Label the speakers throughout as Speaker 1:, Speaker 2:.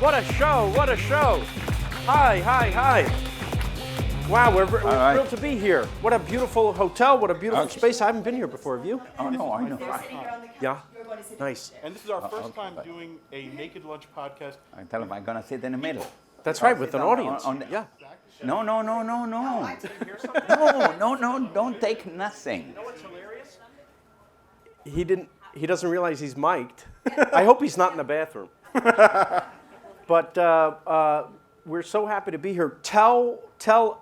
Speaker 1: What a show, what a show. Hi. Wow, we're thrilled to be here. What a beautiful hotel, what a beautiful space. I haven't been here before, have you?
Speaker 2: Oh, no, I know.
Speaker 1: Yeah, nice.
Speaker 3: And this is our first time doing a Naked Lunch podcast.
Speaker 2: I tell him I'm going to sit in the middle.
Speaker 1: That's right, with an audience. Yeah.
Speaker 2: No. No, don't take nothing.
Speaker 1: You know what's hilarious? He doesn't realize he's mic'd. I hope he's not in the bathroom. But we're so happy to be here. Tell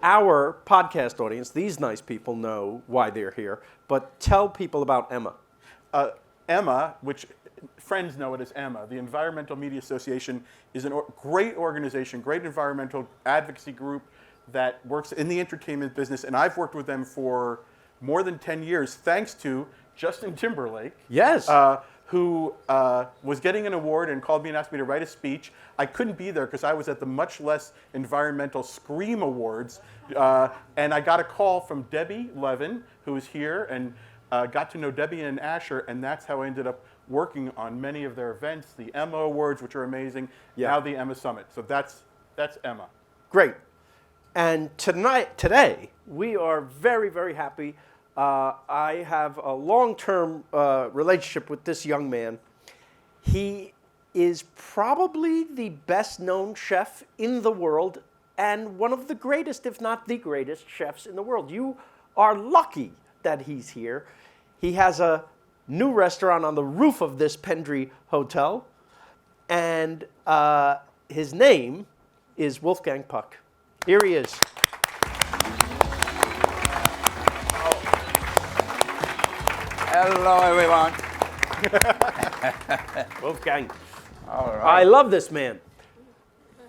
Speaker 1: our podcast audience, these nice people know why they're here, but tell people about EMA.
Speaker 3: EMA, which friends know it as EMA, the Environmental Media Association, is a great organization, great environmental advocacy group that works in the entertainment business, and I've worked with them for more than 10 years, thanks to Justin Timberlake.
Speaker 1: Yes.
Speaker 3: Who was getting an award and called me and asked me to write a speech. I couldn't be there because I was at the much less environmental Scream Awards. And I got a call from Debbie Levin, who is here, and got to know Debbie and Asher, and that's how I ended up working on many of their events, the EMA Awards, which are amazing, now the EMA Summit. So that's EMA.
Speaker 1: Great. And today, we are very, very happy. I have a long-term relationship with this young man. He is probably the best-known chef in the world and one of the greatest, if not the greatest, chefs in the world. You are lucky that he's here. He has a new restaurant on the roof of this Pendry Hotel, and his name is Wolfgang Puck. Here he is.
Speaker 2: Hello, everyone.
Speaker 1: Wolfgang.
Speaker 2: All right.
Speaker 1: I love this man.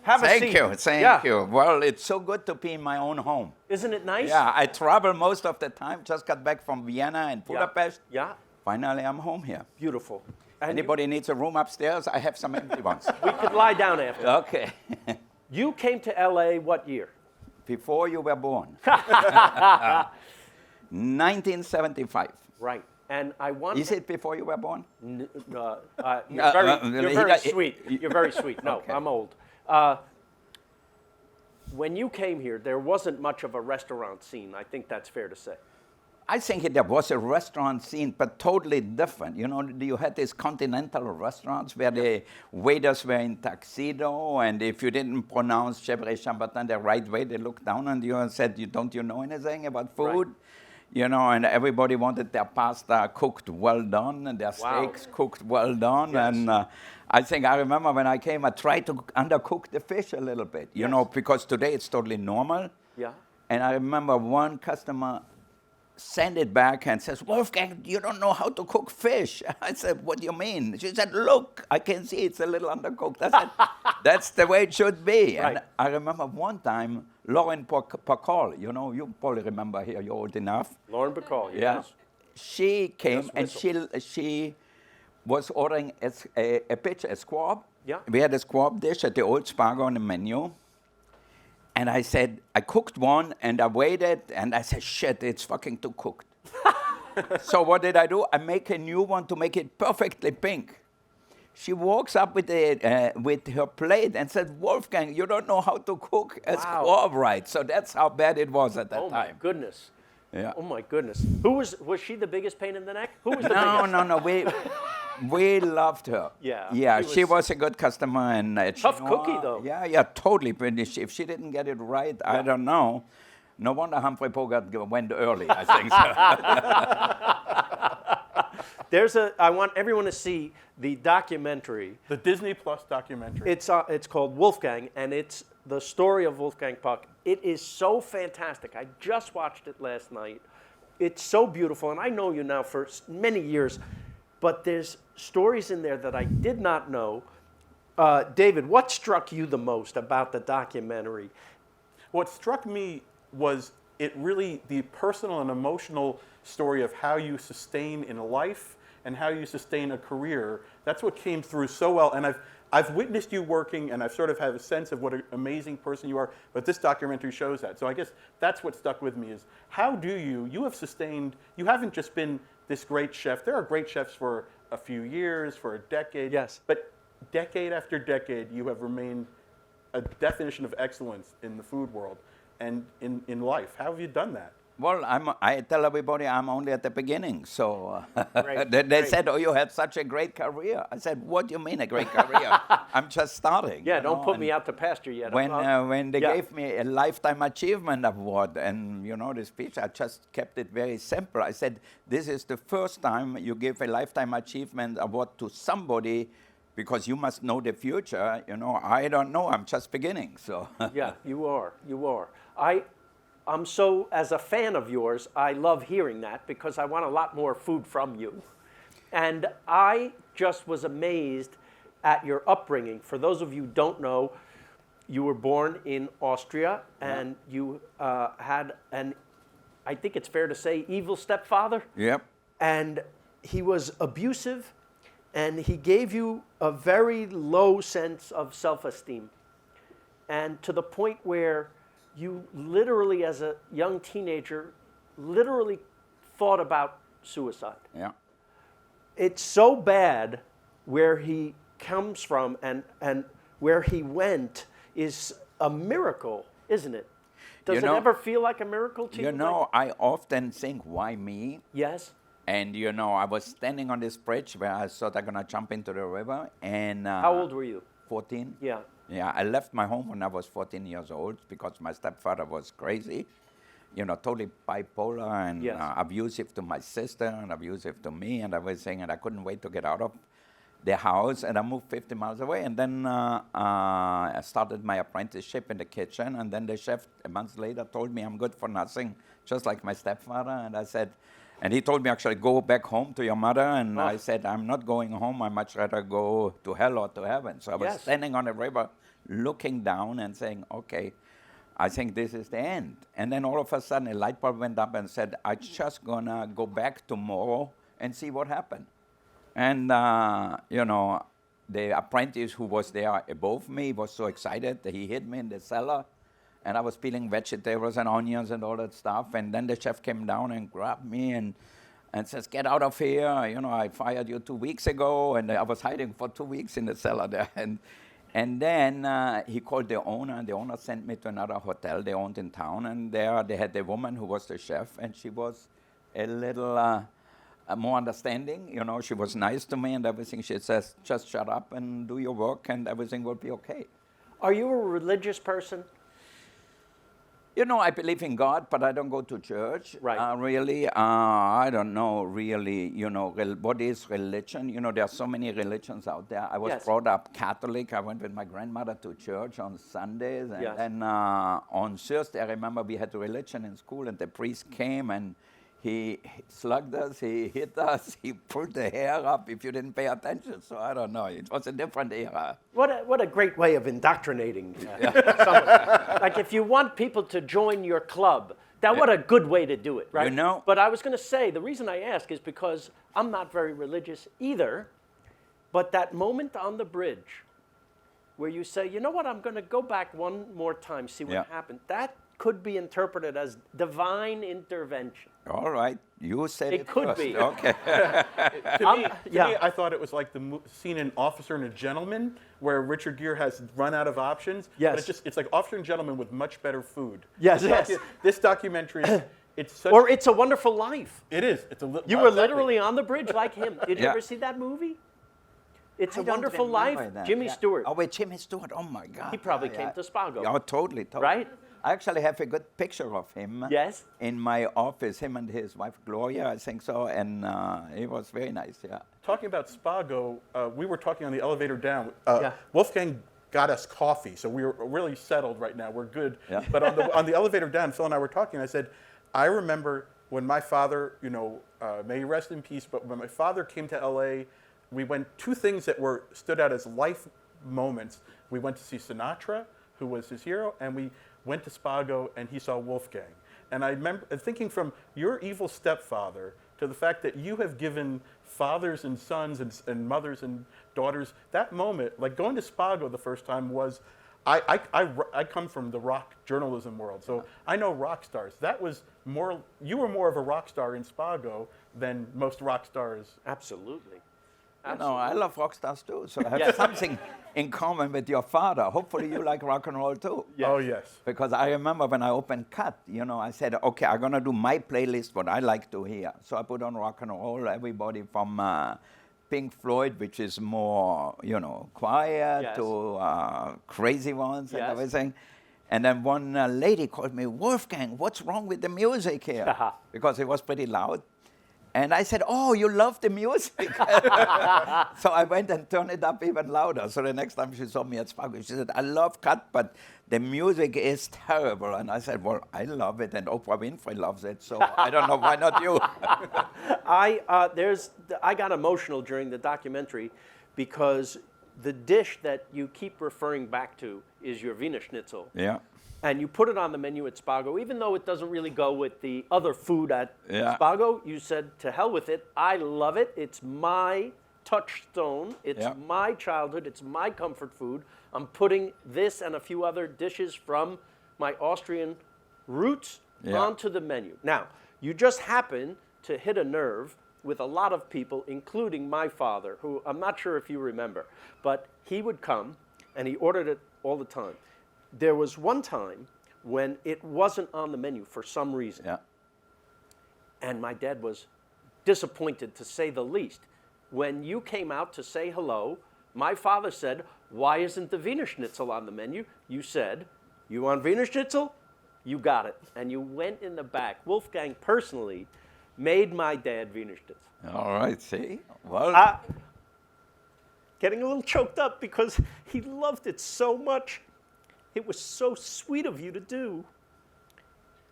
Speaker 1: Have a seat.
Speaker 2: Thank you. Well, it's so good to be in my own home.
Speaker 1: Isn't it nice?
Speaker 2: Yeah, I travel most of the time. Just got back from Vienna and Budapest.
Speaker 1: Yeah.
Speaker 2: Finally, I'm home here.
Speaker 1: Beautiful. And
Speaker 2: Anybody needs a room upstairs? I have some empty ones.
Speaker 1: we could lie down after.
Speaker 2: Okay.
Speaker 1: You came to LA what year?
Speaker 2: Before you were born. 1975.
Speaker 1: Right. And I want.
Speaker 2: Is it before you were born?
Speaker 1: You're very sweet. You're very sweet. No,
Speaker 2: Okay.
Speaker 1: I'm old. When you came here, there wasn't much of a restaurant scene. I think that's fair to say.
Speaker 2: I think there was a restaurant scene, but totally different. You know, you had these continental restaurants where the waiters were in tuxedo, and if you didn't pronounce Chèvre Chambertin the right way, they looked down on you and said, don't you know anything about food?
Speaker 1: Right.
Speaker 2: You know, and everybody wanted their pasta cooked well done and their steaks cooked well done.
Speaker 1: Yes.
Speaker 2: And I remember when I came, I tried to undercook the fish a little bit, you know, because today it's totally normal.
Speaker 1: Yeah.
Speaker 2: And I remember one customer sent it back and says, Wolfgang, you don't know how to cook fish. I said, what do you mean? She said, look, I can see it's a little undercooked. I said, that's the way it should be.
Speaker 1: Right.
Speaker 2: And I remember one time, Lauren Bacall, you know, you probably remember here, you're old enough.
Speaker 1: Lauren Bacall, yes.
Speaker 2: Yeah. She came and
Speaker 1: whistle.
Speaker 2: she was ordering a squab.
Speaker 1: Yeah.
Speaker 2: We had a squab dish at the Old Spargo on the menu. And I said, I cooked one, and I waited, and I said, shit, it's fucking too cooked. So what did I do? I make a new one to make it perfectly pink. She walks up with her plate and said, Wolfgang, you don't know how to cook a squab right. So that's how bad it was at that time.
Speaker 1: Oh, my goodness.
Speaker 2: Yeah.
Speaker 1: Oh, my goodness. Was she the biggest pain in the neck? Who was the biggest?
Speaker 2: No. We loved her.
Speaker 1: Yeah.
Speaker 2: She was a good customer. And
Speaker 1: tough cookie, though.
Speaker 2: Yeah, totally. But if she didn't get it right, I don't know. No wonder Humphrey Bogart went early, I think so.
Speaker 1: I want everyone to see the documentary.
Speaker 3: The Disney Plus documentary.
Speaker 1: It's called Wolfgang, and it's the story of Wolfgang Puck. It is so fantastic. I just watched it last night. It's so beautiful, and I know you now for many years, but there's stories in there that I did not know. David, what struck you the most about the documentary?
Speaker 3: What struck me was the personal and emotional story of how you sustain in a life and how you sustain a career. That's what came through so well. And I've witnessed you working, and I've sort of had a sense of what an amazing person you are, but this documentary shows that. So I guess that's what stuck with me is, how do you have sustained, you haven't just been this great chef. There are great chefs for a few years, for a decade.
Speaker 1: Yes.
Speaker 3: But decade after decade, you have remained a definition of excellence in the food world and in life. How have you done that?
Speaker 2: Well, I tell everybody I'm only at the beginning. So
Speaker 1: Great,
Speaker 2: they
Speaker 1: great.
Speaker 2: said, "Oh, you had such a great career." I said, "What do you mean a great career? I'm just starting."
Speaker 1: Yeah,
Speaker 2: you
Speaker 1: don't
Speaker 2: know,
Speaker 1: put
Speaker 2: and
Speaker 1: me out to pasture yet.
Speaker 2: When they
Speaker 1: Yeah.
Speaker 2: gave me a Lifetime Achievement Award, and the speech, I just kept it very simple. I said, "This is the first time you give a Lifetime Achievement Award to somebody, because you must know the future. I don't know. I'm just beginning." So
Speaker 1: Yeah, you are. You are. I'm so, as a fan of yours, I love hearing that because I want a lot more food from you. And I just was amazed at your upbringing. For those of you who don't know, you were born in Austria and you had I think it's fair to say, evil stepfather.
Speaker 2: Yep.
Speaker 1: And he was abusive and he gave you a very low sense of self-esteem. And to the point where you literally, as a young teenager, literally thought about suicide.
Speaker 2: Yeah.
Speaker 1: It's so bad where he comes from and where he went is a miracle, isn't it? Does it ever feel like a miracle to you?
Speaker 2: I often think, why me?
Speaker 1: Yes.
Speaker 2: And I was standing on this bridge where I thought I'm gonna jump into the river. And
Speaker 1: How old were you?
Speaker 2: 14.
Speaker 1: Yeah.
Speaker 2: Yeah, I left my home when I was 14 years old because my stepfather was crazy, totally bipolar and
Speaker 1: Yes.
Speaker 2: Abusive to my sister and abusive to me and everything. And I couldn't wait to get out of the house. And I moved 50 miles away. And then I started my apprenticeship in the kitchen. And then the chef, a month later, told me I'm good for nothing, just like my stepfather. And I said, and he told me, actually, go back home to your mother. And I said, I'm not going home. I'd much rather go to hell or to heaven. So I was standing on the river, looking down and saying, okay, I think this is the end. And then all of a sudden, a light bulb went up and said, I'm just going to go back tomorrow and see what happened. And, the apprentice who was there above me was so excited that he hid me in the cellar. And I was peeling vegetables and onions and all that stuff. And then the chef came down and grabbed me and says, get out of here. I fired you 2 weeks ago. And I was hiding for 2 weeks in the cellar there. And then he called the owner. And the owner sent me to another hotel they owned in town. And there they had a woman who was the chef. And she was a little more understanding. She was nice to me and everything. She says, just shut up and do your work and everything will be okay.
Speaker 1: Are you a religious person?
Speaker 2: I believe in God, but I don't go to church.
Speaker 1: Right.
Speaker 2: Really. I don't know really, what is religion? There are so many religions out there. I was brought up Catholic. I went with my grandmother to church on Sundays. And then on Thursday, I remember we had religion in school and the priest came and he slugged us, he hit us, he pulled the hair up if you didn't pay attention. So I don't know. It was a different era.
Speaker 1: What a great way of indoctrinating someone. Like if you want people to join your club, what a good way to do it, right? But I was going to say, the reason I ask is because I'm not very religious either, but that moment on the bridge where you say, you know what, I'm going to go back one more time, see what happened, that could be interpreted as divine intervention.
Speaker 2: All right, you said it
Speaker 1: could
Speaker 2: first.
Speaker 1: be.
Speaker 2: Okay.
Speaker 3: To me, I thought it was like the scene in Officer and a Gentleman where Richard Gere has run out of options.
Speaker 1: Yes.
Speaker 3: But it's like Officer and Gentleman with much better food.
Speaker 1: Yes,
Speaker 3: This documentary, it's such...
Speaker 1: Or It's a Wonderful Life.
Speaker 3: It is.
Speaker 1: You were literally on the bridge like him. Did you ever see that movie? It's a Wonderful Life. Jimmy Stewart.
Speaker 2: Oh, wait, Jimmy Stewart. Oh, my God.
Speaker 1: He probably came to Spago.
Speaker 2: Oh, totally.
Speaker 1: Right?
Speaker 2: I actually have a good picture of him
Speaker 1: Yes.
Speaker 2: in my office, him and his wife, Gloria, I think so, and it was very nice,
Speaker 3: Talking about Spago, we were talking on the elevator down.
Speaker 1: Yeah.
Speaker 3: Wolfgang got us coffee, so we're really settled right now. We're good.
Speaker 2: Yeah.
Speaker 3: But on the elevator down, Phil and I were talking, I said, I remember when my father, may he rest in peace, but when my father came to LA, we went two things that stood out as life moments. We went to see Sinatra, who was his hero, and we went to Spago and he saw Wolfgang. And I remember thinking from your evil stepfather to the fact that you have given fathers and sons and mothers and daughters, that moment, like going to Spago the first time was, I come from the rock journalism world, so I know rock stars. You were more of a rock star in Spago than most rock stars.
Speaker 1: Absolutely.
Speaker 2: You know, I love rock stars too, so I have something in common with your father. Hopefully you like rock and roll too.
Speaker 3: Oh, yes.
Speaker 2: Because I remember when I opened Cut, you know, I said, okay, I'm going to do my playlist, what I like to hear. So I put on rock and roll, everybody from Pink Floyd, which is more, you know, quiet, to crazy ones and everything. And then one lady called me, Wolfgang, what's wrong with the music here? Because it was pretty loud. And I said, oh, you love the music. So I went and turned it up even louder. So the next time she saw me at Spargo, she said, I love Cut, but the music is terrible. And I said, well, I love it, and Oprah Winfrey loves it, so I don't know, why not you?
Speaker 1: I got emotional during the documentary because the dish that you keep referring back to is your Wiener Schnitzel.
Speaker 2: Yeah.
Speaker 1: And you put it on the menu at Spago, even though it doesn't really go with the other food at Spago. You said, to hell with it. I love it. It's my touchstone. It's my childhood. It's my comfort food. I'm putting this and a few other dishes from my Austrian roots onto the menu. Now, you just happen to hit a nerve with a lot of people, including my father, who I'm not sure if you remember, but he would come and he ordered it all the time. There was one time when it wasn't on the menu for some reason.
Speaker 2: Yeah.
Speaker 1: And my dad was disappointed, to say the least. When you came out to say hello, my father said, why isn't the Wiener Schnitzel on the menu? You said, you want Wiener Schnitzel? You got it. And you went in the back. Wolfgang personally made my dad Wiener Schnitzel.
Speaker 2: All right, see? Well,
Speaker 1: getting a little choked up because he loved it so much. It was so sweet of you to do.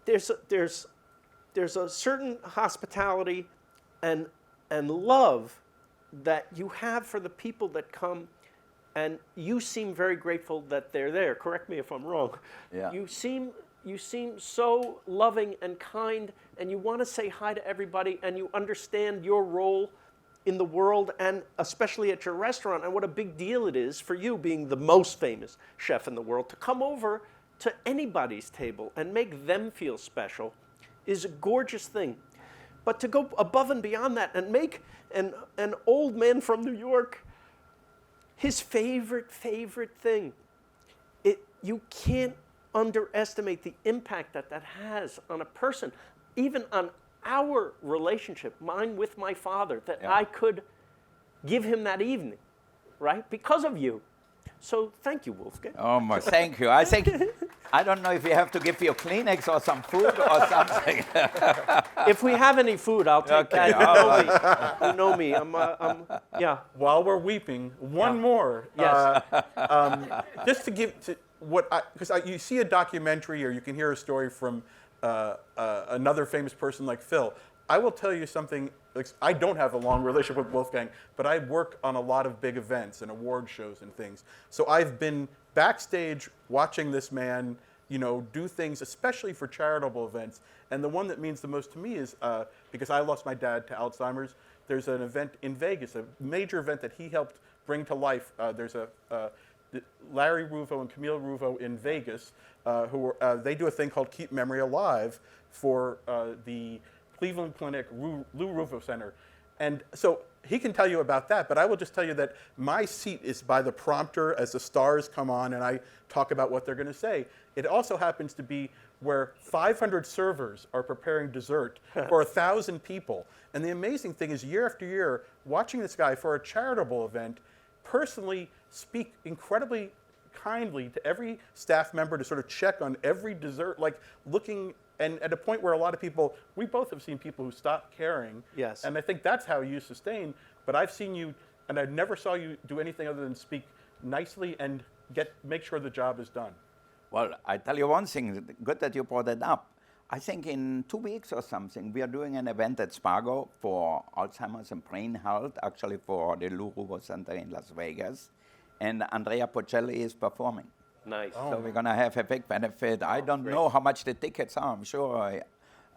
Speaker 1: There's a certain hospitality and love that you have for the people that come, and you seem very grateful that they're there. Correct me if I'm wrong.
Speaker 2: Yeah.
Speaker 1: You seem so loving and kind, and you want to say hi to everybody, and you understand your role in the world, and especially at your restaurant, and what a big deal it is for you, being the most famous chef in the world, to come over to anybody's table and make them feel special is a gorgeous thing. But to go above and beyond that and make an old man from New York his favorite thing, you can't underestimate the impact that has on a person, even on our relationship, mine with my father, that I could give him that evening, right? Because of you. So thank you, Wolfgang.
Speaker 2: oh my, thank you. I think, I don't know if you have to give you Kleenex or some food or something.
Speaker 1: If we have any food, I'll take that. You know me. Yeah.
Speaker 3: While we're weeping, one more.
Speaker 1: Yes.
Speaker 3: Just to give to because you see a documentary or you can hear a story from another famous person like Phil. I will tell you something. Like, I don't have a long relationship with Wolfgang, but I work on a lot of big events and award shows and things. So I've been backstage watching this man, you know, do things, especially for charitable events. And the one that means the most to me is because I lost my dad to Alzheimer's. There's an event in Vegas, a major event that he helped bring to life. There's Larry Ruvo and Camille Ruvo in Vegas, they do a thing called Keep Memory Alive for the Cleveland Clinic Lou Ruvo Center. And so he can tell you about that, but I will just tell you that my seat is by the prompter as the stars come on and I talk about what they're going to say. It also happens to be where 500 servers are preparing dessert for 1,000 people. And the amazing thing is, year after year, watching this guy for a charitable event personally speak incredibly kindly to every staff member to sort of check on every dessert, like looking, and at a point where a lot of people, we both have seen people who stop caring.
Speaker 1: Yes.
Speaker 3: And I think that's how you sustain, but I've seen you, and I never saw you do anything other than speak nicely and make sure the job is done.
Speaker 2: Well, I tell you one thing, good that you brought it up. I think in 2 weeks or something, we are doing an event at Spargo for Alzheimer's and brain health, actually for the Lou Ruvo Center in Las Vegas. And Andrea Bocelli is performing.
Speaker 1: Nice.
Speaker 2: So we're going to have a big benefit. I don't know how much the tickets are. I'm sure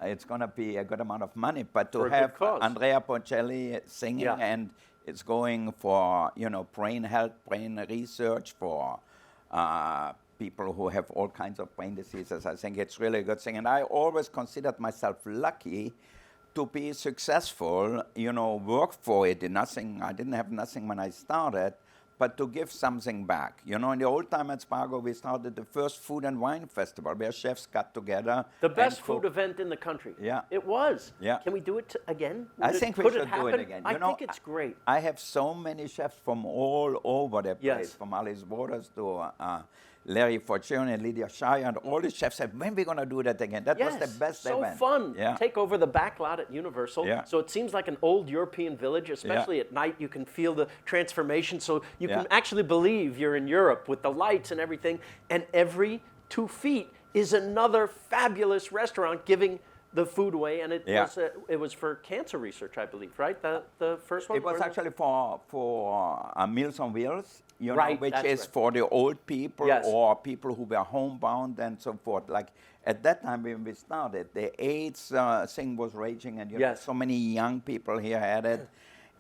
Speaker 2: it's going to be a good amount of money. But to have Andrea Bocelli singing, and it's going for, you know, brain health, brain research for people who have all kinds of brain diseases. I think it's really a good thing. And I always considered myself lucky to be successful, work for it. I didn't have nothing when I started, but to give something back. In the old time at Spargo, we started the first food and wine festival where chefs got together.
Speaker 1: The best food event in the country.
Speaker 2: Yeah.
Speaker 1: It was.
Speaker 2: Yeah.
Speaker 1: Can we do it again?
Speaker 2: I think we should do it again.
Speaker 1: I think it's great.
Speaker 2: I have so many chefs from all over the place,
Speaker 1: Yes.
Speaker 2: from Alice Waters to Larry Fortune and Lydia Shire, and all the chefs said, when are we going to do that again? That was the best event.
Speaker 1: So fun.
Speaker 2: Yeah.
Speaker 1: Take over the back lot at Universal.
Speaker 2: Yeah.
Speaker 1: So it seems like an old European village, especially at night. You can feel the transformation. So you can actually believe you're in Europe with the lights and everything. And every 2 feet is another fabulous restaurant giving the food away. And it was for cancer research, I believe, right? The first one?
Speaker 2: It was actually for Meals on Wheels, which
Speaker 1: that's
Speaker 2: is
Speaker 1: right.
Speaker 2: for the old people
Speaker 1: Yes.
Speaker 2: or people who were homebound and so forth. Like at that time when we started, the AIDS thing was raging, and
Speaker 1: Yes.
Speaker 2: so many young people here had it.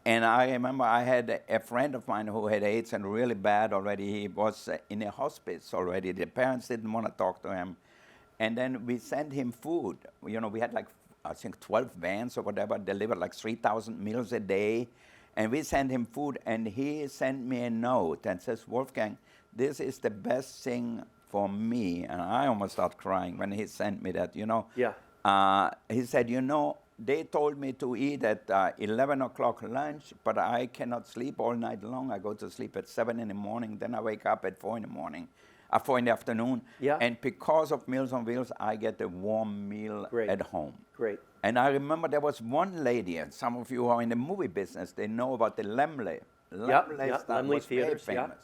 Speaker 2: And I remember I had a friend of mine who had AIDS and really bad already. He was in a hospice already. The parents didn't want to talk to him. And then we sent him food. We had like, I think 12 vans or whatever, delivered like 3,000 meals a day. And we sent him food, and he sent me a note and says, Wolfgang, this is the best thing for me. And I almost started crying when he sent me that,
Speaker 1: Yeah.
Speaker 2: He said, they told me to eat at 11 o'clock lunch, but I cannot sleep all night long. I go to sleep at 7 in the morning, then I wake up at 4 in the morning. 4 in the afternoon.
Speaker 1: Yeah.
Speaker 2: And because of Meals on Wheels, I get a warm meal at home.
Speaker 1: Great.
Speaker 2: And I remember there was one lady, and some of you who are in the movie business, they know about the Lemley. Lemley was very famous.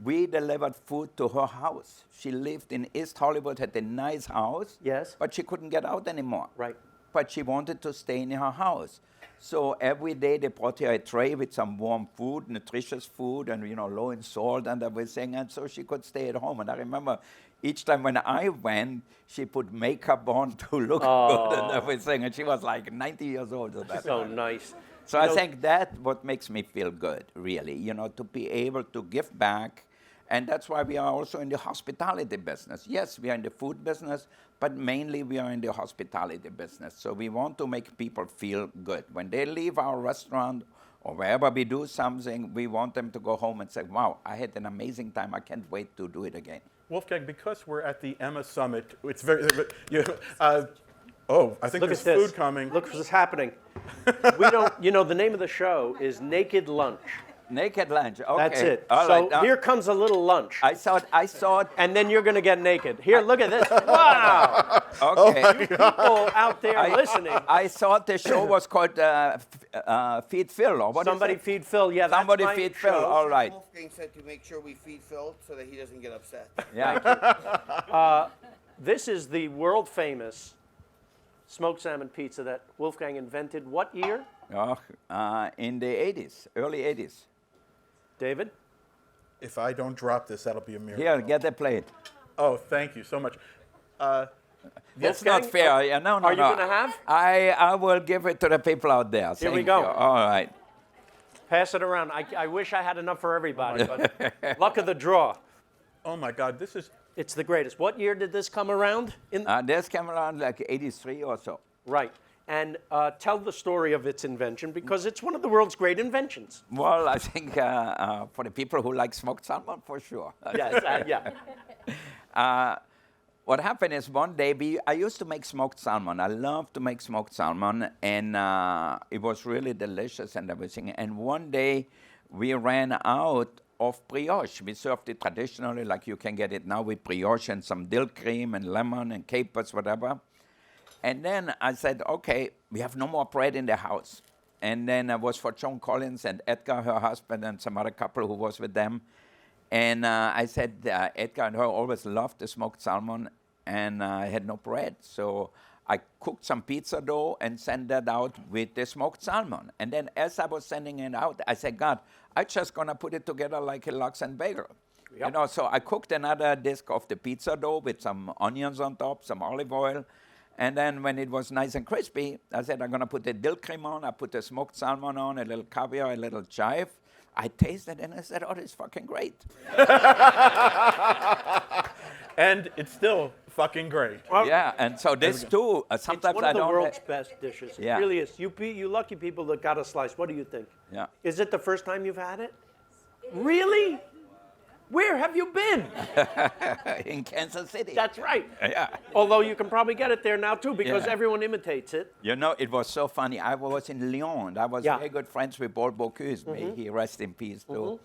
Speaker 2: We delivered food to her house. She lived in East Hollywood, had a nice house.
Speaker 1: Yes.
Speaker 2: But she couldn't get out anymore.
Speaker 1: Right.
Speaker 2: But she wanted to stay in her house. So every day they brought her a tray with some warm food, nutritious food, and low in salt and everything, and so she could stay at home. And I remember each time when I went, she put makeup on to look good and everything, and she was like 90 years old at that
Speaker 1: So
Speaker 2: time.
Speaker 1: nice.
Speaker 2: So I think that's what makes me feel good, really, to be able to give back. And that's why we are also in the hospitality business. Yes, we are in the food business, but mainly we are in the hospitality business. So we want to make people feel good. When they leave our restaurant or wherever we do something, we want them to go home and say, wow, I had an amazing time. I can't wait to do it again.
Speaker 3: Wolfgang, because we're at the EMA Summit, it's very. I think
Speaker 1: Look
Speaker 3: there's
Speaker 1: at this.
Speaker 3: food coming.
Speaker 1: Look what's happening. We don't, the name of the show is Naked Lunch.
Speaker 2: Naked lunch. Okay.
Speaker 1: That's it.
Speaker 2: All
Speaker 1: so
Speaker 2: right. Now,
Speaker 1: here comes a little lunch.
Speaker 2: I saw it.
Speaker 1: And then you're going to get naked. Here, look at this. Wow.
Speaker 2: Okay.
Speaker 1: People out there listening.
Speaker 2: I thought the show was called Feed Phil, or what?
Speaker 1: Somebody
Speaker 2: is it?
Speaker 1: feed Phil. Yeah, that's
Speaker 2: Somebody
Speaker 1: my
Speaker 2: feed
Speaker 1: show.
Speaker 2: Phil. All right.
Speaker 4: Wolfgang said to make sure we feed Phil so that he doesn't get upset.
Speaker 2: Yeah.
Speaker 1: This is the world famous smoked salmon pizza that Wolfgang invented. What year?
Speaker 2: In the 80s, early 80s.
Speaker 1: David?
Speaker 3: If I don't drop this, that'll be a miracle.
Speaker 2: Here, get a plate.
Speaker 3: Oh, thank you so much.
Speaker 2: That's
Speaker 1: Wolfgang,
Speaker 2: not fair. Yeah, no.
Speaker 1: are you going to have?
Speaker 2: I will give it to the people out there.
Speaker 1: Here we
Speaker 2: Thank
Speaker 1: go.
Speaker 2: you. All right.
Speaker 1: Pass it around. I wish I had enough for everybody, but luck of the draw.
Speaker 3: Oh my God, this is.
Speaker 1: It's the greatest. What year did this come around?
Speaker 2: This came around like 83 or so.
Speaker 1: Right. And tell the story of its invention, because it's one of the world's great inventions.
Speaker 2: Well, I think for the people who like smoked salmon, for sure.
Speaker 1: Yes, yeah.
Speaker 2: What happened is one day, I used to make smoked salmon. I love to make smoked salmon, and it was really delicious and everything. And one day, we ran out of brioche. We served it traditionally, like you can get it now with brioche and some dill cream and lemon and capers, whatever. And then I said, okay, we have no more bread in the house. And then it was for Joan Collins and Edgar, her husband, and some other couple who was with them. And I said, Edgar and her always loved the smoked salmon, and I had no bread. So I cooked some pizza dough and sent that out with the smoked salmon. And then as I was sending it out, I said, God, I'm just going to put it together like a lox and bagel. Yep. So I cooked another disc of the pizza dough with some onions on top, some olive oil. And then when it was nice and crispy, I said, I'm going to put the dill cream on. I put the smoked salmon on, a little caviar, a little chive. I tasted it, and I said, oh, this is fucking great.
Speaker 3: And it's still fucking great.
Speaker 2: Yeah, and so this too, sometimes
Speaker 1: It's one
Speaker 2: I
Speaker 1: of the
Speaker 2: don't.
Speaker 1: world's best dishes.
Speaker 2: Yeah.
Speaker 1: It really is. You lucky people that got a slice. What do you think?
Speaker 2: Yeah.
Speaker 1: Is it the first time you've had it? Really? Where have you been?
Speaker 2: In Kansas City.
Speaker 1: That's right.
Speaker 2: Yeah.
Speaker 1: Although you can probably get it there now too because
Speaker 2: Yeah.
Speaker 1: everyone imitates it.
Speaker 2: You know, it was so funny. I was in Lyon. I was
Speaker 1: Yeah.
Speaker 2: very good friends with Paul Bocuse. May he rest in peace too.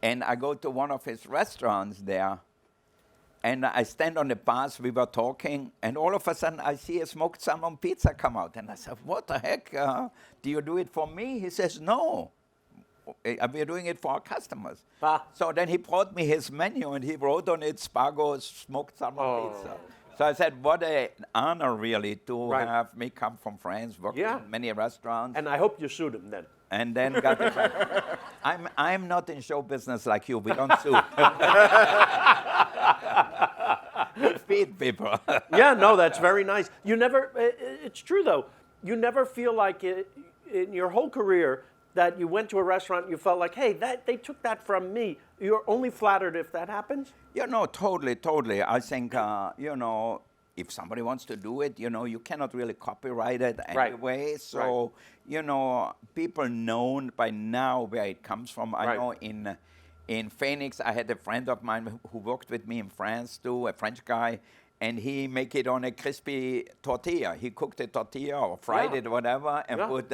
Speaker 2: And I go to one of his restaurants there, and I stand on the path. We were talking, and all of a sudden I see a smoked salmon pizza come out, and I said, "What the heck? Do you do it for me?" He says, "No. We're doing it for our customers."
Speaker 1: Ah.
Speaker 2: So then he brought me his menu, and he wrote on it Spargo's smoked salmon pizza. So I said, what an honor, really, to
Speaker 1: Right.
Speaker 2: have me come from France, work
Speaker 1: Yeah.
Speaker 2: in many restaurants,
Speaker 1: And I hope you sued him then.
Speaker 2: and then got the I'm not in show business like you. We don't sue. We feed people.
Speaker 1: Yeah, no, that's very nice. You never, it's true though, you never feel like in your whole career that you went to a restaurant and you felt like, hey, they took that from me. You're only flattered if that happens?
Speaker 2: You know, totally. I think, you know, if somebody wants to do it, you know, you cannot really copyright it
Speaker 1: Right.
Speaker 2: anyway. So, you know, people know by now where it comes from. I
Speaker 1: Right.
Speaker 2: know in Phoenix, I had a friend of mine who worked with me in France too, a French guy, and he make it on a crispy tortilla. He cooked a tortilla or fried
Speaker 1: Yeah.
Speaker 2: it or whatever and
Speaker 1: Yeah.
Speaker 2: put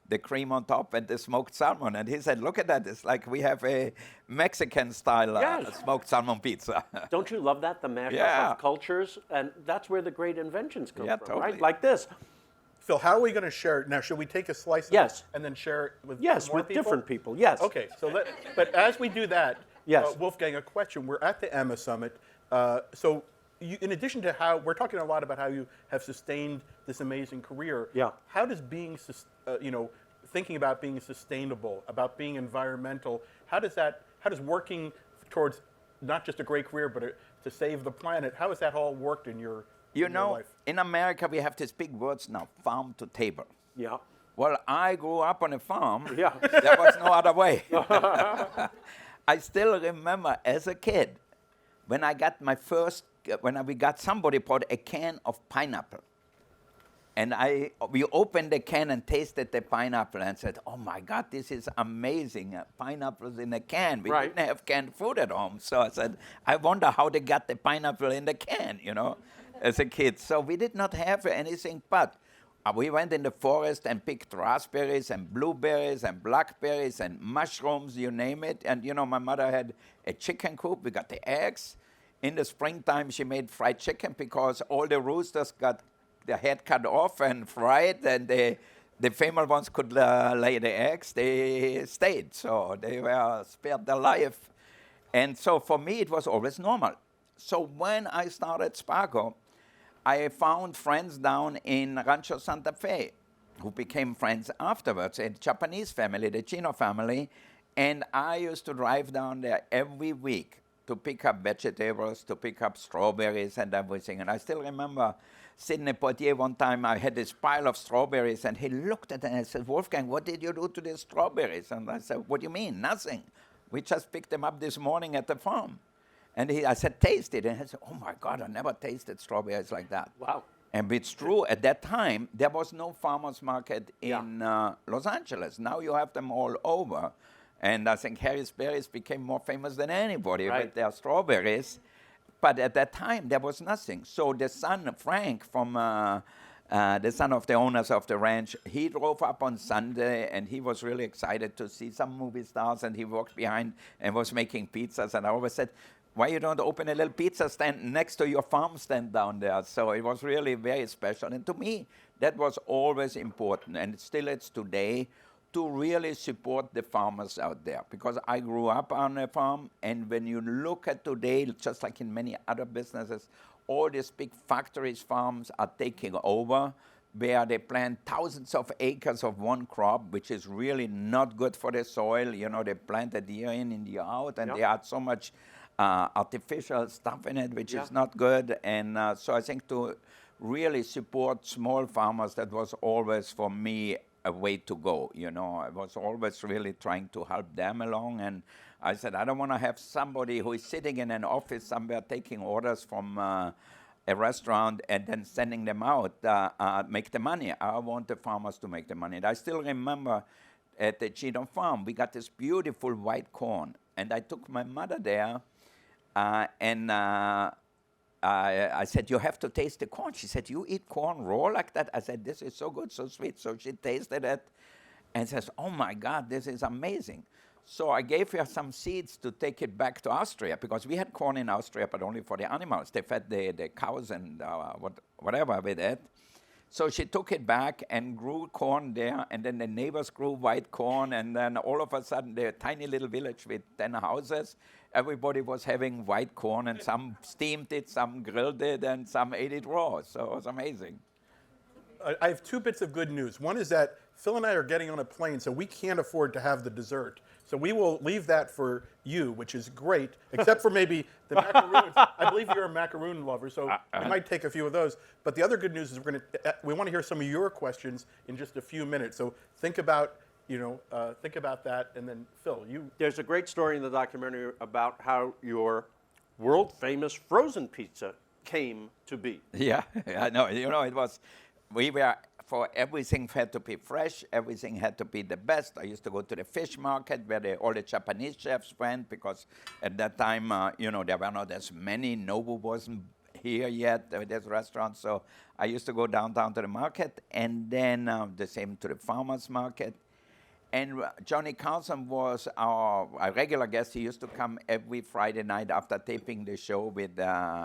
Speaker 2: the cream on top and the smoked salmon. And he said, look at that, it's like we have a Mexican style
Speaker 1: Yes.
Speaker 2: smoked salmon pizza.
Speaker 1: Don't you love that, the mashup
Speaker 2: Yeah.
Speaker 1: of cultures? And that's where the great inventions come
Speaker 2: Yeah,
Speaker 1: from,
Speaker 2: totally.
Speaker 1: right? Like this.
Speaker 3: Phil, how are we going to share it now? Should we take a slice of
Speaker 1: Yes.
Speaker 3: it and then share it with
Speaker 1: Yes,
Speaker 3: more
Speaker 1: with
Speaker 3: people?
Speaker 1: different people, yes.
Speaker 3: Okay, so but as we do that,
Speaker 1: Yes.
Speaker 3: Wolfgang, a question. We're at the EMA Summit. So you, in addition to how, we're talking a lot about how you have sustained this amazing career.
Speaker 1: Yeah.
Speaker 3: How does being, you know, thinking about being sustainable, about being environmental, how does working towards not just a great career, but to save the planet, how has that all worked in your
Speaker 2: You
Speaker 3: in
Speaker 2: know,
Speaker 3: your life?
Speaker 2: in America, we have these big words now, farm to table.
Speaker 1: Yeah.
Speaker 2: Well, I grew up on a farm.
Speaker 1: Yeah.
Speaker 2: There was no other way. I still remember as a kid when I got my first, somebody brought a can of pineapple. And we opened the can and tasted the pineapple and said, oh my God, this is amazing. Pineapples in a can. We
Speaker 1: Right.
Speaker 2: didn't have canned food at home. So I said, I wonder how they got the pineapple in the can, you know, as a kid. So we did not have anything but. We went in the forest and picked raspberries and blueberries and blackberries and mushrooms, you name it. And, you know, my mother had a chicken coop. We got the eggs. In the springtime, she made fried chicken because all the roosters got their head cut off and fried, and the female ones could lay the eggs. They stayed, so they were spared their life. And so for me, it was always normal. So when I started Spargo, I found friends down in Rancho Santa Fe who became friends afterwards, a Japanese family, the Chino family, and I used to drive down there every week to pick up vegetables, to pick up strawberries and everything. And I still remember Sidney Poitier one time, I had this pile of strawberries, and he looked at it and I said, Wolfgang, what did you do to these strawberries? And I said, what do you mean? Nothing. We just picked them up this morning at the farm. And I said, taste it. And he said, oh my God, I never tasted strawberries like that.
Speaker 1: Wow.
Speaker 2: And it's true, at that time, there was no farmer's market in Los Angeles. Now you have them all over. And I think Harris Berries became more famous than anybody with their strawberries. But at that time, there was nothing. So the son, Frank, from the son of the owners of the ranch, he drove up on Sunday, and he was really excited to see some movie stars, and he walked behind and was making pizzas. And I always said, why you don't open a little pizza stand next to your farm stand down there? So it was really very special. And to me, that was always important, and still it's today, to really support the farmers out there. Because I grew up on a farm, and when you look at today, just like in many other businesses, all these big factories, farms are taking over, where they plant thousands of acres of one crop, which is really not good for the soil. You know, they plant it year in and year out, and they add so much artificial stuff in it, which is not good. And so I think to really support small farmers, that was always, for me, a way to go. You know, I was always really trying to help them along. And I said, I don't want to have somebody who is sitting in an office somewhere taking orders from a restaurant and then sending them out, make the money. I want the farmers to make the money. And I still remember at the Cheatham farm, we got this beautiful white corn. And I took my mother there, and I said, you have to taste the corn. She said, you eat corn raw like that? I said, this is so good, so sweet. So she tasted it and says, oh my God, this is amazing. So I gave her some seeds to take it back to Austria, because we had corn in Austria, but only for the animals. They fed the cows and whatever with it. So she took it back and grew corn there, and then the neighbors grew white corn, and then all of a sudden, the tiny little village with 10 houses, everybody was having white corn, and some steamed it, some grilled it, and some ate it raw. So it was amazing.
Speaker 3: I have 2 bits of good news. One is that Phil and I are getting on a plane, so we can't afford to have the dessert. So we will leave that for you, which is great, except for maybe the macaroons. I believe you're a macaroon lover, so we might take a few of those. But the other good news is we want to hear some of your questions in just a few minutes. So think about that, and then Phil, you.
Speaker 1: There's a great story in the documentary about how your world famous frozen pizza came to be.
Speaker 2: Yeah, I know. It was, for everything had to be fresh, everything had to be the best. I used to go to the fish market where all the Japanese chefs went, because at that time, there were not as many. Nobu wasn't here yet, there's restaurants. So I used to go downtown to the market, and then the same to the farmer's market. And Johnny Carson was our regular guest. He used to come every Friday night after taping the show with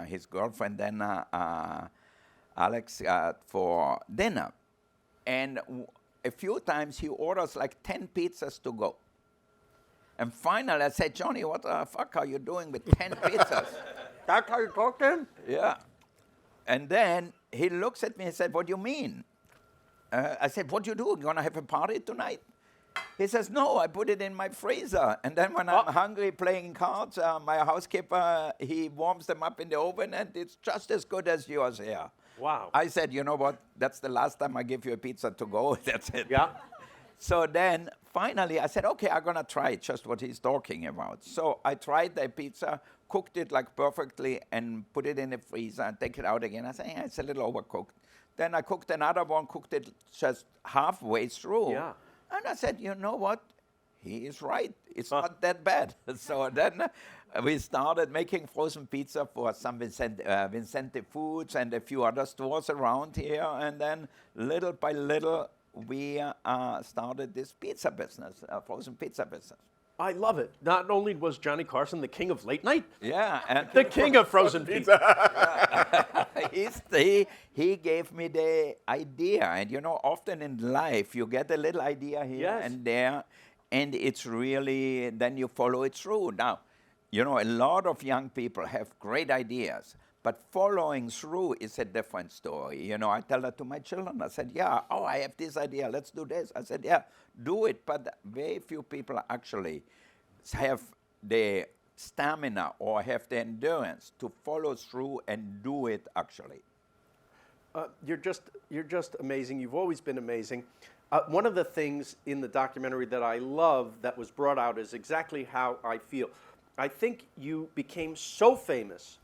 Speaker 2: his girlfriend, then Alex, for dinner. And a few times he orders like 10 pizzas to go. And finally I said, Johnny, what the fuck are you doing with 10 pizzas?
Speaker 1: That's how you talk to him?
Speaker 2: Yeah. And then he looks at me and said, what do you mean? I said, what do you do? You going to have a party tonight? He says, no, I put it in my freezer. And then when I'm hungry playing cards, my housekeeper, he warms them up in the oven, and it's just as good as yours here.
Speaker 1: Wow.
Speaker 2: I said, you know what? That's the last time I give you a pizza to go. That's it.
Speaker 1: Yeah.
Speaker 2: So then finally I said, okay, I'm going to try just what he's talking about. So I tried the pizza, cooked it like perfectly, and put it in the freezer and take it out again. I said, yeah, it's a little overcooked. Then I cooked another one, cooked it just halfway through.
Speaker 1: Yeah.
Speaker 2: And I said, you know what? He is right. It's not that bad. So then we started making frozen pizza for some Vincente Foods and a few other stores around here. And then little by little, we started this pizza business, frozen pizza business.
Speaker 1: I love it. Not only was Johnny Carson the king of late night,
Speaker 2: Yeah. And
Speaker 1: the king of frozen pizza.
Speaker 2: he gave me the idea. And often in life, you get a little idea here and there. And it's really, then you follow it through. Now, a lot of young people have great ideas, but following through is a different story. I tell that to my children. I said, I have this idea, let's do this. I said, yeah, do it. But very few people actually have the stamina or have the endurance to follow through and do it actually.
Speaker 1: You're just amazing. You've always been amazing. One of the things in the documentary that I love that was brought out is exactly how I feel. I think you became so famous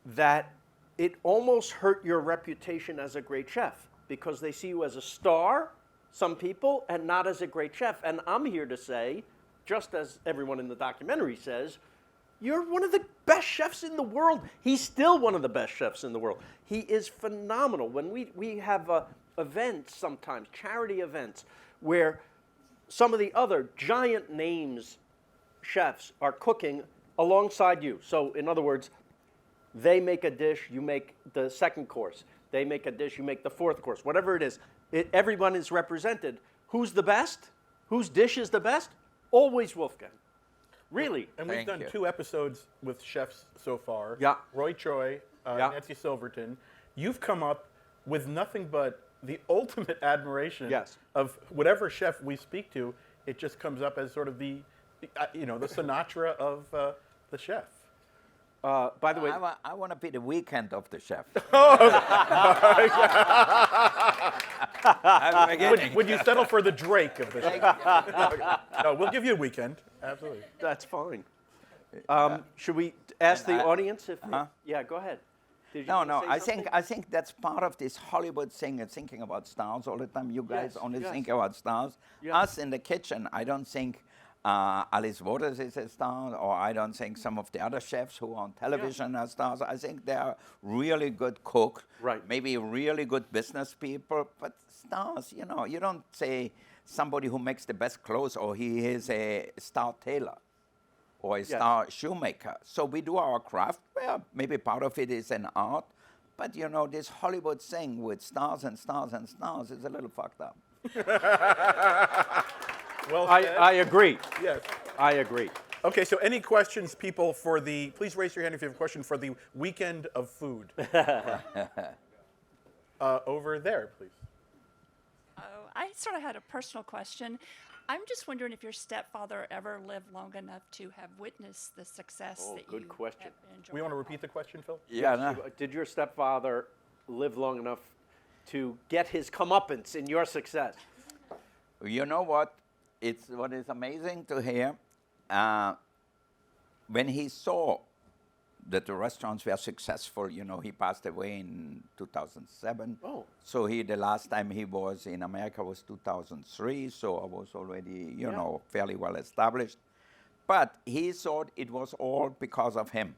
Speaker 1: that it almost hurt your reputation as a great chef, because they see you as a star, some people, and not as a great chef. And I'm here to say, just as everyone in the documentary says, you're one of the best chefs in the world. He's still one of the best chefs in the world. He is phenomenal. When we have events sometimes, charity events, where some of the other giant names chefs are cooking alongside you. So in other words, they make a dish, you make the second course. They make a dish, you make the fourth course. Whatever it is, everyone is represented. Who's the best? Whose dish is the best? Always Wolfgang. Really.
Speaker 3: And we've done 2 episodes with chefs so far.
Speaker 1: Yeah.
Speaker 3: Roy Choi, Nancy Silverton. You've come up with nothing but the ultimate admiration of whatever chef we speak to. It just comes up as sort of the Sinatra of the chef.
Speaker 1: By the way,
Speaker 2: I want to be the weekend of the chef.
Speaker 3: Would you settle for the Drake of the chef? No, we'll give you a weekend. Absolutely.
Speaker 1: that's fine. Should we ask the audience if? Yeah, go ahead. Did you
Speaker 2: No,
Speaker 1: wanna
Speaker 2: no.
Speaker 1: say
Speaker 2: I
Speaker 1: something?
Speaker 2: think that's part of this Hollywood thing and thinking about stars all the time. You guys
Speaker 1: Yes,
Speaker 2: only
Speaker 1: yes.
Speaker 2: think about stars.
Speaker 1: Yes.
Speaker 2: Us in the kitchen, I don't think Alice Waters is a star, or I don't think some of the other chefs who are on television are stars. I think they are really good cooks,
Speaker 1: Right.
Speaker 2: maybe really good business people, but stars, you don't say somebody who makes the best clothes or he is a star tailor or a star shoemaker. So we do our craft. Well, maybe part of it is an art, but this Hollywood thing with stars and stars and stars is a little fucked up.
Speaker 3: Well
Speaker 1: I
Speaker 3: said.
Speaker 1: agree.
Speaker 3: Yes.
Speaker 1: I agree.
Speaker 3: Okay, so any questions, people, please raise your hand if you have a question for the weekend of food. Over there, please.
Speaker 5: Oh, I sort of had a personal question. I'm just wondering if your stepfather ever lived long enough to have witnessed the success
Speaker 1: Oh,
Speaker 5: that
Speaker 1: good
Speaker 5: you
Speaker 1: question.
Speaker 5: have enjoyed.
Speaker 3: We want to repeat the question, Phil?
Speaker 2: Yeah, no.
Speaker 1: Did your stepfather live long enough to get his comeuppance in your success?
Speaker 2: You know what? It's what is amazing to hear. When he saw that the restaurants were successful, he passed away in 2007.
Speaker 1: Oh.
Speaker 2: So the last time he was in America was 2003. So I was already, fairly well established. But he thought it was all because of him.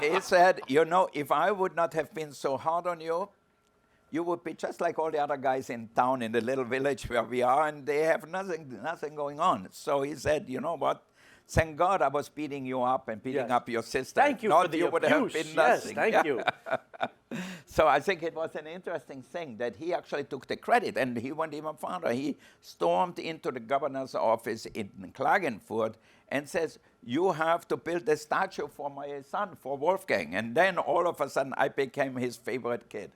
Speaker 2: He said, if I would not have been so hard on you, you would be just like all the other guys in town in the little village where we are, and they have nothing going on. So he said, you know what? Thank God I was beating you up and beating
Speaker 1: Yes.
Speaker 2: up your sister.
Speaker 1: Thank you
Speaker 2: Not
Speaker 1: for the
Speaker 2: you would
Speaker 1: abuse.
Speaker 2: have been
Speaker 1: Yes,
Speaker 2: nothing.
Speaker 1: thank you.
Speaker 2: So I think it was an interesting thing that he actually took the credit, and he went even further. He stormed into the governor's office in Klagenfurt and says, you have to build a statue for my son, for Wolfgang. And then all of a sudden I became his favorite kid.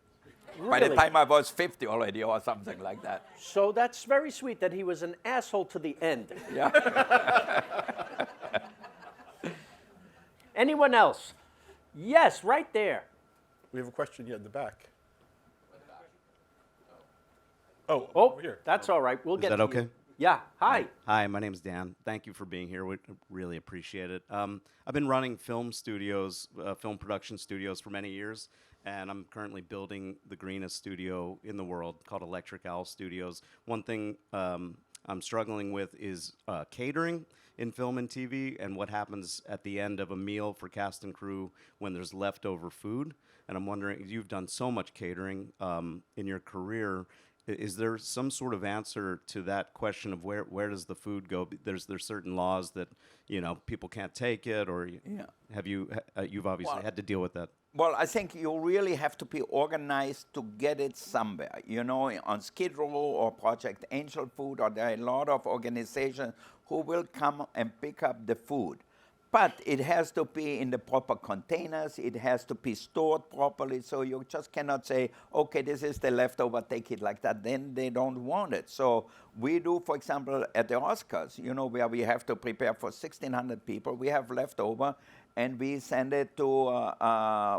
Speaker 2: By the
Speaker 1: Really?
Speaker 2: time I was 50 already or something like that.
Speaker 1: So that's very sweet that he was an asshole to the end.
Speaker 2: Yeah.
Speaker 1: Anyone else? Yes, right there.
Speaker 3: We have a question in the back. Oh,
Speaker 1: Oh,
Speaker 3: over here.
Speaker 1: that's all right. We'll
Speaker 6: Is
Speaker 1: get
Speaker 6: that
Speaker 1: to
Speaker 6: okay?
Speaker 1: you. Yeah. Hi.
Speaker 6: Hi, my name's Dan. Thank you for being here. We really appreciate it. I've been running film studios, film production studios for many years, and I'm currently building the greenest studio in the world called Electric Owl Studios. One thing I'm struggling with is catering in film and TV, and what happens at the end of a meal for cast and crew when there's leftover food. And I'm wondering, you've done so much catering in your career. Is there some sort of answer to that question of where does the food go? There's certain laws that people can't take it, or have you've obviously had to deal with that?
Speaker 2: Well, I think you really have to be organized to get it somewhere. On Skid Row or Project Angel Food, or there are a lot of organizations who will come and pick up the food. But it has to be in the proper containers. It has to be stored properly. So you just cannot say, okay, this is the leftover, take it like that. Then they don't want it. So we do, for example, at the Oscars, where we have to prepare for 1,600 people. We have leftover, and we send it to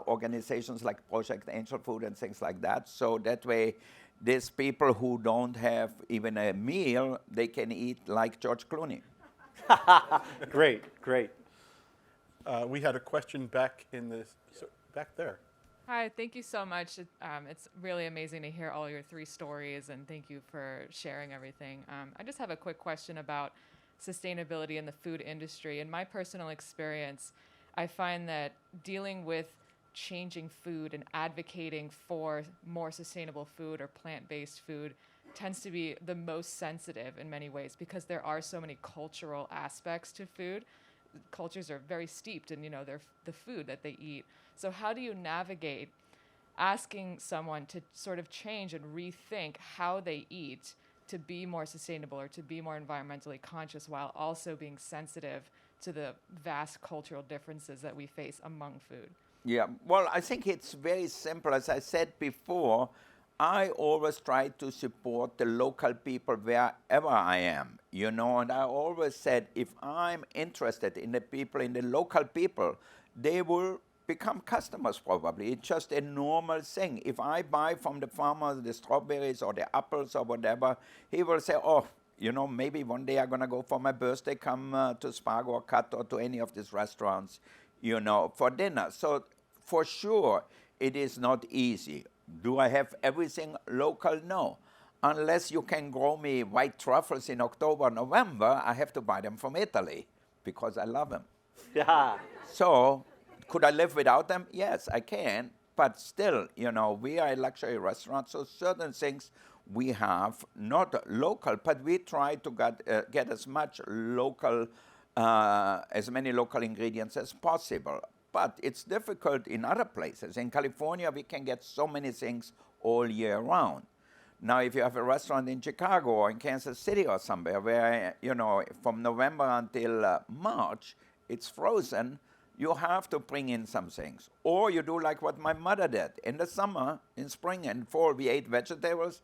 Speaker 2: organizations like Project Angel Food and things like that. So that way, these people who don't have even a meal, they can eat like George Clooney.
Speaker 1: Great, great.
Speaker 3: We had a question back back there.
Speaker 7: Hi, thank you so much. It's really amazing to hear all your three stories, and thank you for sharing everything. I just have a quick question about sustainability in the food industry. In my personal experience, I find that dealing with changing food and advocating for more sustainable food or plant-based food tends to be the most sensitive in many ways, because there are so many cultural aspects to food. Cultures are very steeped in the food that they eat. So how do you navigate asking someone to sort of change and rethink how they eat to be more sustainable or to be more environmentally conscious, while also being sensitive to the vast cultural differences that we face among food?
Speaker 2: Yeah, well, I think it's very simple. As I said before, I always try to support the local people wherever I am, and I always said, if I'm interested in the people, in the local people, they will become customers probably. It's just a normal thing. If I buy from the farmer the strawberries or the apples or whatever, he will say, oh, maybe one day I'm going to go for my birthday, come to Spargo or Cut or to any of these restaurants, for dinner. So for sure, it is not easy. Do I have everything local? No. Unless you can grow me white truffles in October, November, I have to buy them from Italy because I love them.
Speaker 1: Yeah.
Speaker 2: So, could I live without them? Yes, I can. But still, you know, we are a luxury restaurant, so certain things we have, not local, but we try to get as much local, as many local ingredients as possible. But it's difficult in other places. In California, we can get so many things all year round. Now, if you have a restaurant in Chicago or in Kansas City or somewhere where, you know, from November until March, it's frozen, you have to bring in some things. Or you do like what my mother did. In the summer, in spring and fall, we ate vegetables.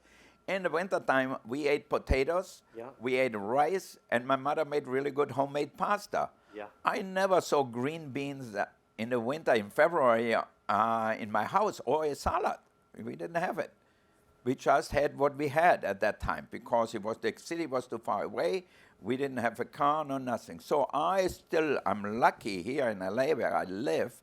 Speaker 2: In the wintertime, we ate potatoes, we ate rice, and my mother made really good homemade pasta.
Speaker 1: Yeah.
Speaker 2: I never saw green beans in the winter, in February, in my house, or a salad. We didn't have it. We just had what we had at that time because the city was too far away. We didn't have a car, no nothing. So I'm lucky here in LA where I live.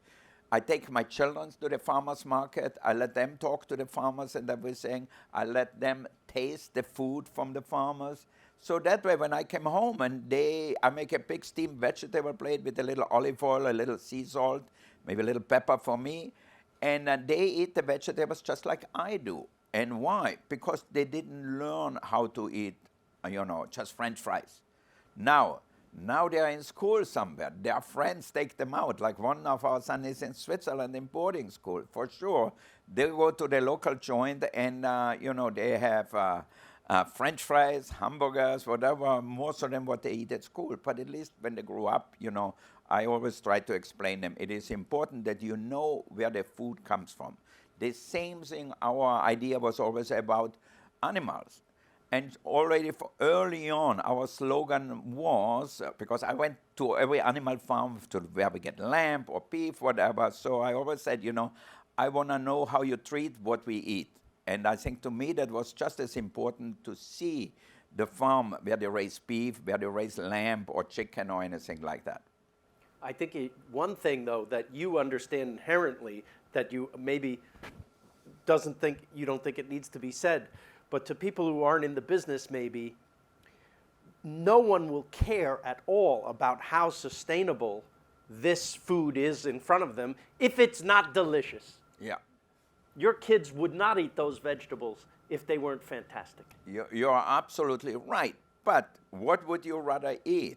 Speaker 2: I take my children to the farmer's market. I let them talk to the farmers and everything. I let them taste the food from the farmers. So that way when I came home and I make a big steamed vegetable plate with a little olive oil, a little sea salt, maybe a little pepper for me. And they eat the vegetables just like I do. And why? Because they didn't learn how to eat, just French fries. Now they're in school somewhere. Their friends take them out. Like one of our sons is in Switzerland in boarding school. For sure, they go to the local joint and, they have French fries, hamburgers, whatever, most of them what they eat at school. But at least when they grow up, I always try to explain them. It is important that you know where the food comes from. The same thing, our idea was always about animals. And already early on, our slogan was, because I went to every animal farm to where we get lamb or beef, whatever. So I always said, I want to know how you treat what we eat. And I think to me that was just as important to see the farm where they raise beef, where they raise lamb or chicken or anything like that.
Speaker 1: I think one thing, though, that you understand inherently that you maybe you don't think it needs to be said, but to people who aren't in the business maybe, no one will care at all about how sustainable this food is in front of them if it's not delicious.
Speaker 2: Yeah.
Speaker 1: Your kids would not eat those vegetables if they weren't fantastic.
Speaker 2: You're absolutely right. But what would you rather eat?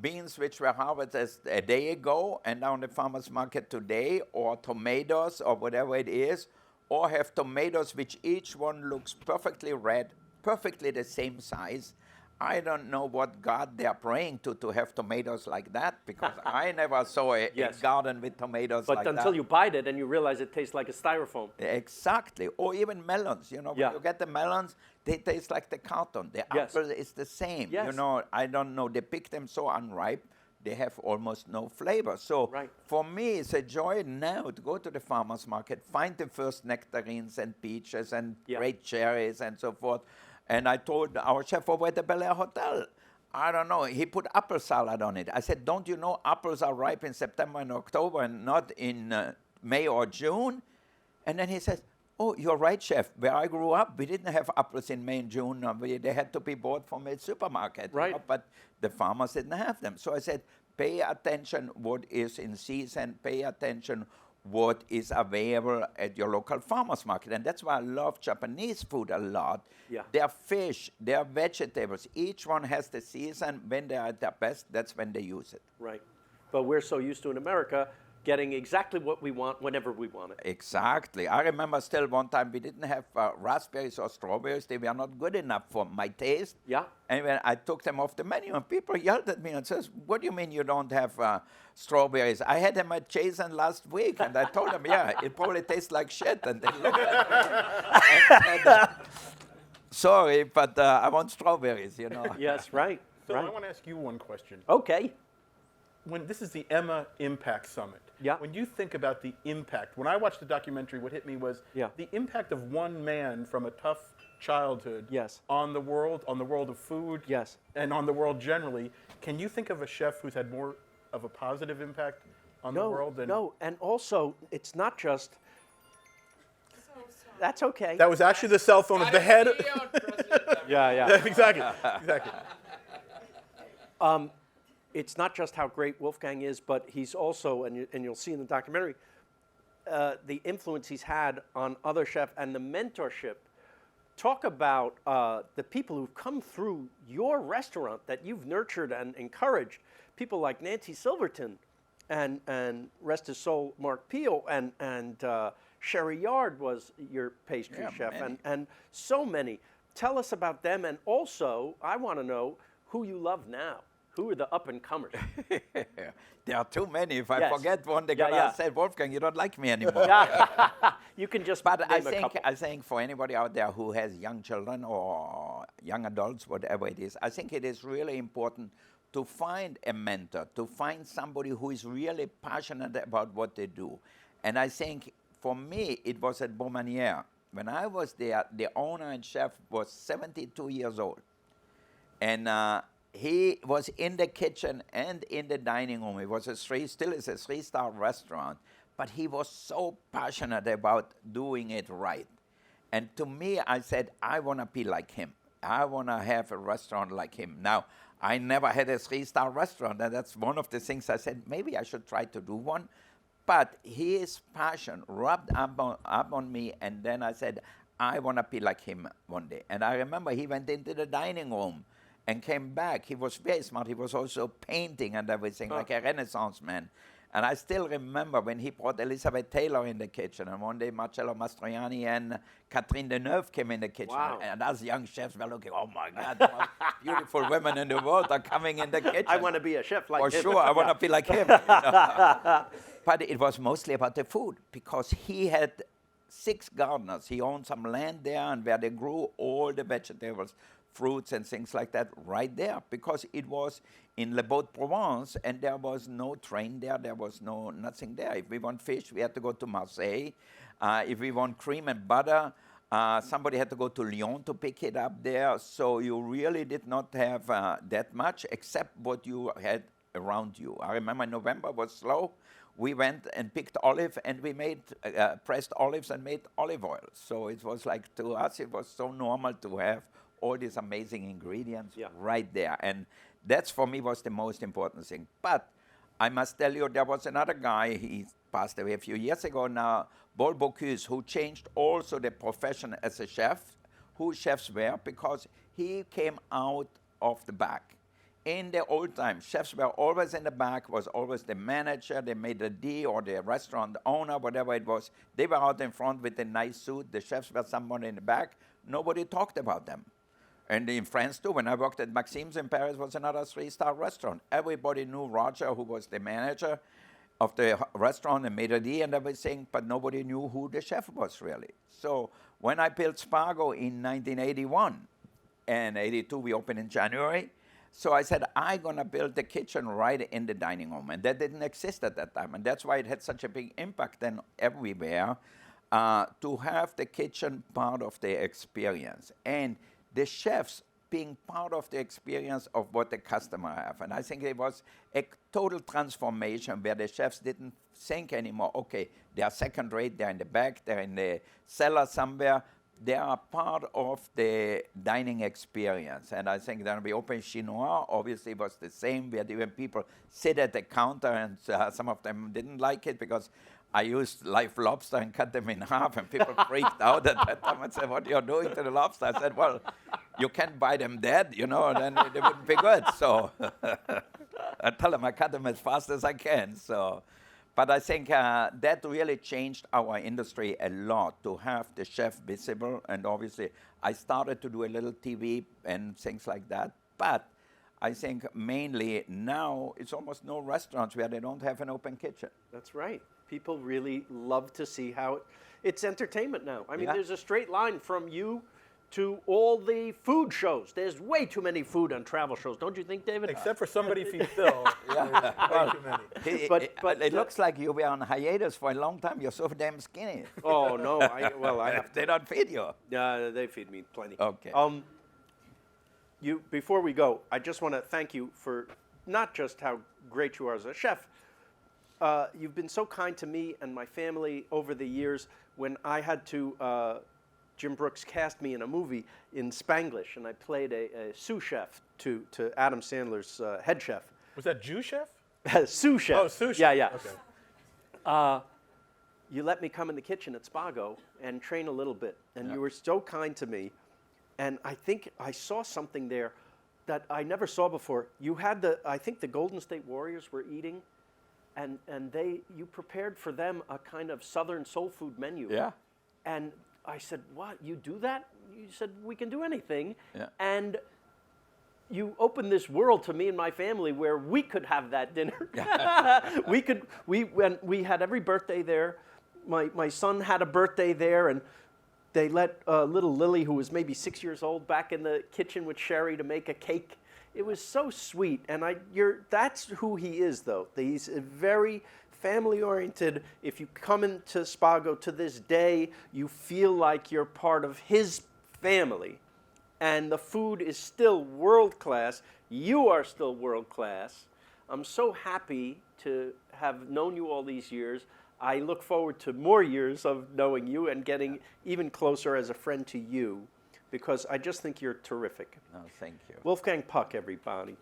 Speaker 2: Beans which were harvested a day ago and now on the farmer's market today, or tomatoes or whatever it is, or have tomatoes which each one looks perfectly red, perfectly the same size. I don't know what God they're praying to have tomatoes like that, because I never saw a garden with tomatoes like that.
Speaker 1: But until you bite it and you realize it tastes like a styrofoam.
Speaker 2: Exactly. Or even melons. When you get the melons, they taste like the carton. The apple is the same.
Speaker 1: Yes.
Speaker 2: I don't know. They pick them so unripe, they have almost no flavor. So for me, it's a joy now to go to the farmer's market, find the first nectarines and peaches and great cherries and so forth. And I told our chef over at the Bel Air Hotel, I don't know, he put apple salad on it. I said, don't you know apples are ripe in September and October and not in May or June? And then he says, oh, you're right, chef. Where I grew up, we didn't have apples in May and June. They had to be bought from a supermarket.
Speaker 1: Right.
Speaker 2: But the farmers didn't have them. So I said, pay attention what is in season, pay attention what is available at your local farmer's market. And that's why I love Japanese food a lot.
Speaker 1: Yeah.
Speaker 2: Their fish, their vegetables, each one has the season. When they are at their best, that's when they use it.
Speaker 1: Right. But we're so used to in America getting exactly what we want whenever we want it.
Speaker 2: Exactly. I remember still one time we didn't have raspberries or strawberries. They were not good enough for my taste.
Speaker 1: Yeah.
Speaker 2: And when I took them off the menu, and people yelled at me and says, what do you mean you don't have strawberries? I had them at Jason last week, and I told them, it probably tastes like shit. And they looked at me. Sorry, but I want strawberries,
Speaker 1: Yes, right.
Speaker 3: So I want to ask you one question.
Speaker 1: Okay.
Speaker 3: This is the EMA IMPACT Summit.
Speaker 1: Yeah.
Speaker 3: When you think about the impact, when I watched the documentary, what hit me was the impact of one man from a tough childhood on the world of food, and on the world generally. Can you think of a chef who's had more of a positive impact on the world. And
Speaker 1: No, and also it's not just. That's okay.
Speaker 3: that was actually the cell phone of the head.
Speaker 1: yeah.
Speaker 3: Exactly.
Speaker 1: It's not just how great Wolfgang is, but he's also, and you'll see in the documentary, the influence he's had on other chefs and the mentorship. Talk about the people who've come through your restaurant that you've nurtured and encouraged. People like Nancy Silverton, and rest his soul, Mark Peel, and Sherry Yard was your pastry chef, and so many. Tell us about them, and also I want to know who you love now. Who are the up-and-comers?
Speaker 2: There are too many. If I
Speaker 1: Yes.
Speaker 2: forget one, they're gonna say, Wolfgang, you don't like me anymore.
Speaker 1: You can just
Speaker 2: But
Speaker 1: name a couple.
Speaker 2: I think for anybody out there who has young children or young adults, whatever it is, I think it is really important to find a mentor, to find somebody who is really passionate about what they do. And I think for me, it was at Beaumanière. When I was there, the owner and chef was 72 years old. And he was in the kitchen and in the dining room. It was still is a 3-star restaurant, but he was so passionate about doing it right. And to me, I said, I want to be like him. I want to have a restaurant like him. Now, I never had a 3-star restaurant, and that's one of the things I said, maybe I should try to do one. But his passion rubbed up on me, and then I said, I want to be like him one day. And I remember he went into the dining room and came back. He was very smart. He was also painting and everything, like a Renaissance man. And I still remember when he brought Elizabeth Taylor in the kitchen, and one day Marcello Mastroianni and Catherine Deneuve came in the kitchen.
Speaker 1: Wow.
Speaker 2: And us young chefs were looking, oh my God, the most beautiful women in the world are coming in the kitchen.
Speaker 1: I want to be a chef like
Speaker 2: For
Speaker 1: him.
Speaker 2: sure, I want to be like him. You know? But it was mostly about the food, because he had 6 gardeners. He owned some land there, and where they grew all the vegetables, fruits and things like that right there, because it was in Le Beau-de-Provence, and there was no train there was nothing there. If we want fish, we had to go to Marseille. If we want cream and butter, somebody had to go to Lyon to pick it up there. So you really did not have that much, except what you had around you. I remember November was slow. We went and picked olive, and we made pressed olives and made olive oil. So it was like, to us, it was so normal to have all these amazing ingredients right there. And that's, for me, was the most important thing. But I must tell you, there was another guy, he passed away a few years ago now, Paul Bocuse, who changed also the profession as a chef, who chefs were, because he came out of the back. In the old times, chefs were always in the back, was always the manager, the maitre d' or the restaurant owner, whatever it was. They were out in front with a nice suit. The chefs were someone in the back. Nobody talked about them. And in France too, when I worked at Maxime's in Paris, was another 3-star restaurant. Everybody knew Roger, who was the manager of the restaurant, and maitre d' and everything, but nobody knew who the chef was really. So when I built Spargo in 1981, and 82 we opened in January, so I said, I'm going to build the kitchen right in the dining room. And that didn't exist at that time. And that's why it had such a big impact then everywhere, to have the kitchen part of the experience. And the chefs being part of the experience of what the customer have. And I think it was a total transformation where the chefs didn't think anymore, okay, they are second rate, they're in the back, they're in the cellar somewhere. They are part of the dining experience. And I think when we opened Chinois, obviously it was the same, where even people sit at the counter, and some of them didn't like it because I used live lobster and cut them in half, and people freaked out at that time and said, what you're doing to the lobster? I said, well, you can't buy them dead, you know, and then they wouldn't be good. So I tell them I cut them as fast as I can. So, but I think that really changed our industry a lot, to have the chef visible. And obviously, I started to do a little TV and things like that. But I think mainly now it's almost no restaurants where they don't have an open kitchen.
Speaker 1: That's right. People really love to see how it's entertainment now. I mean,
Speaker 2: Yeah.
Speaker 1: there's a straight line from you to all the food shows. There's way too many food on travel shows, don't you think, David?
Speaker 3: Except for Somebody Feed Phil. There's way too many.
Speaker 1: But
Speaker 2: it looks like you were on hiatus for a long time. You're so damn skinny.
Speaker 1: Oh no! I have
Speaker 2: They don't feed you.
Speaker 1: they feed me plenty.
Speaker 2: Okay.
Speaker 1: Before we go, I just want to thank you for not just how great you are as a chef, you've been so kind to me and my family over the years. When I had to, Jim Brooks cast me in a movie in Spanglish, and I played a sous chef to Adam Sandler's head chef.
Speaker 3: Was that Jew chef?
Speaker 1: Sous chef.
Speaker 3: Oh, sous chef.
Speaker 1: Yeah, yeah.
Speaker 3: Okay.
Speaker 1: You let me come in the kitchen at Spago and train a little bit, and
Speaker 2: Yeah.
Speaker 1: you were so kind to me. And I think I saw something there that I never saw before. You had I think the Golden State Warriors were eating, and you prepared for them a kind of Southern soul food menu.
Speaker 2: Yeah.
Speaker 1: And I said, what, you do that? You said, we can do anything.
Speaker 2: Yeah.
Speaker 1: And you opened this world to me and my family where we could have that dinner. We had every birthday there. My son had a birthday there, and they let little Lily, who was maybe 6 years old, back in the kitchen with Sherry to make a cake. It was so sweet, and that's who he is, though. He's a very family-oriented. If you come into Spago to this day, you feel like you're part of his family, and the food is still world-class. You are still world-class. I'm so happy to have known you all these years. I look forward to more years of knowing you and getting even closer as a friend to you, because I just think you're terrific.
Speaker 2: No, thank you.
Speaker 1: Wolfgang Puck, everybody.